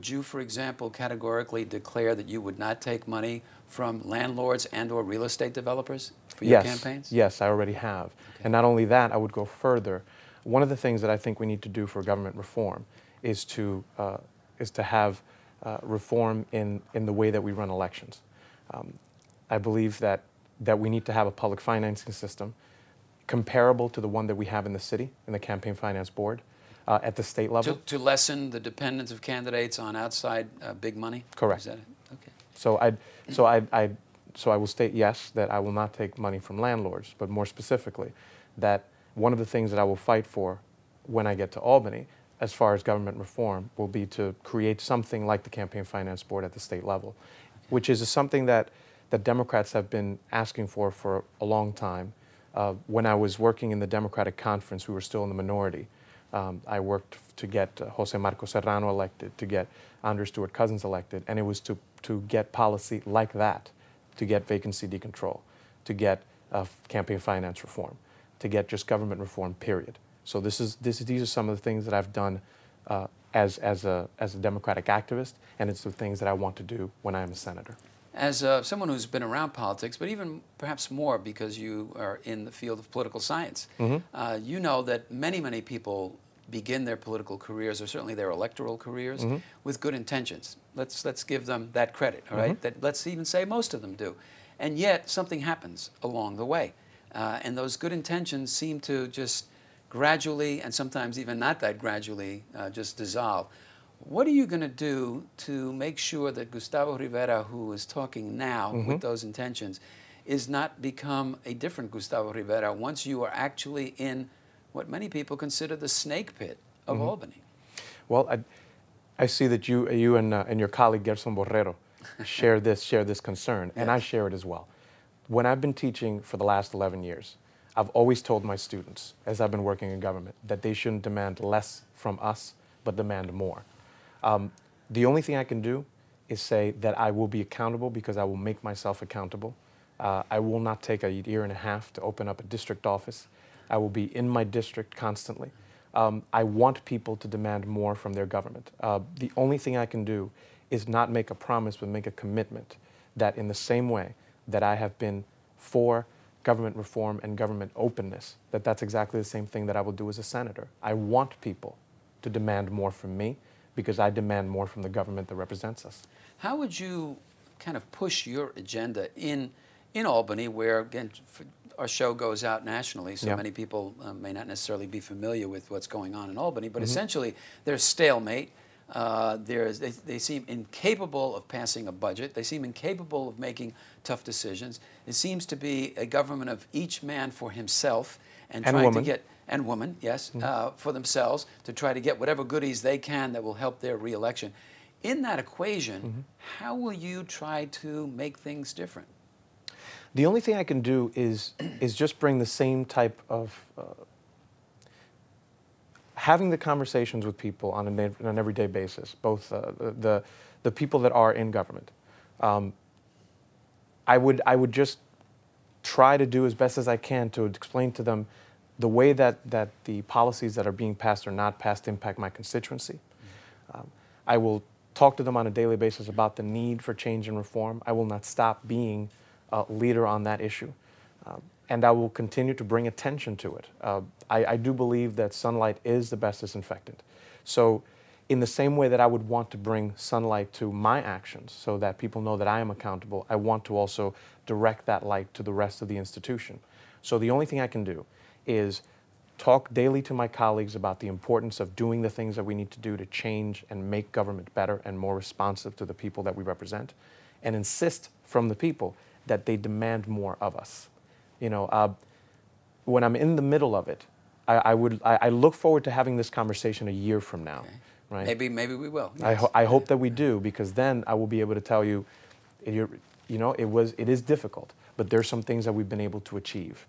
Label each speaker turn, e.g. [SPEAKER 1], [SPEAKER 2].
[SPEAKER 1] would you, for example, categorically declare that you would not take money from landlords and/or real estate developers for your campaigns?
[SPEAKER 2] Yes, I already have. Okay. And not only that, I would go further. One of the things that I think we need to do for government reform is to have reform in the way that we run elections. I believe that we need to have a public financing system comparable to the one that we have in the city, in the Campaign Finance Board, at the state level.
[SPEAKER 1] To lessen the dependence of candidates on outside big money?
[SPEAKER 2] Correct.
[SPEAKER 1] Is that it? Okay.
[SPEAKER 2] So I will state, yes, that I will not take money from landlords, but more specifically, that one of the things that I will fight for when I get to Albany, as far as government reform, will be to create something like the Campaign Finance Board at the state level, which is something that Democrats have been asking for a long time. When I was working in the Democratic Conference, we were still in the minority. I worked to get Jose Marco Serrano elected, to get Andrew Stewart Cousins elected, and it was to get policy like that, to get vacancy decontrol, to get campaign finance reform, to get just government reform, period. So these are some of the things that I've done as a Democratic activist, and it's the things that I want to do when I am a senator.
[SPEAKER 1] As someone who's been around politics, but even perhaps more because you are in the field of political science, you know that many people begin their political careers, or certainly their electoral careers, with good intentions. Let's give them that credit, all right? That, let's even say most of them do. And yet something happens along the way. And those good intentions seem to just gradually, and sometimes even not that gradually, just dissolve. What are you going to do to make sure that Gustavo Rivera, who is talking now with those intentions, is not become a different Gustavo Rivera once you are actually in what many people consider the snake pit of Albany?
[SPEAKER 2] Well, I see that you and your colleague Gerson Borrero share this concern, and I share it as well. When I've been teaching for the last 11 years, I've always told my students, as I've been working in government, that they shouldn't demand less from us, but demand more. The only thing I can do is say that I will be accountable because I will make myself accountable. I will not take a year and a half to open up a district office. I will be in my district constantly. I want people to demand more from their government. The only thing I can do is not make a promise, but make a commitment that in the same way that I have been for government reform and government openness, that's exactly the same thing that I will do as a senator. I want people to demand more from me, because I demand more from the government that represents us.
[SPEAKER 1] How would you kind of push your agenda in Albany, where, again, our show goes out nationally, so many people may not necessarily be familiar with what's going on in Albany, but essentially there's stalemate. They seem incapable of passing a budget. They seem incapable of making tough decisions. It seems to be a government of each man for himself and trying to get, and woman, yes, for themselves, to try to get whatever goodies they can that will help their reelection. In that equation, how will you try to make things different?
[SPEAKER 2] The only thing I can do is just bring the same type of having the conversations with people on an everyday basis, both the people that are in government. I would just try to do as best as I can to explain to them the way that the policies that are being passed or not passed impact my constituency. I will talk to them on a daily basis about the need for change and reform. I will not stop being a leader on that issue. And I will continue to bring attention to it. I do believe that sunlight is the best disinfectant. So in the same way that I would want to bring sunlight to my actions so that people know that I am accountable, I want to also direct that light to the rest of the institution. So the only thing I can do is talk daily to my colleagues about the importance of doing the things that we need to do to change and make government better and more responsive to the people that we represent, and insist from the people that they demand more of us. You know, when I'm in the middle of it, I look forward to having this conversation a year from now. Okay. Right?
[SPEAKER 1] Maybe we will. Yes.
[SPEAKER 2] I hope that we do, because then I will be able to tell you, you know, it is difficult, but there's some things that we've been able to achieve.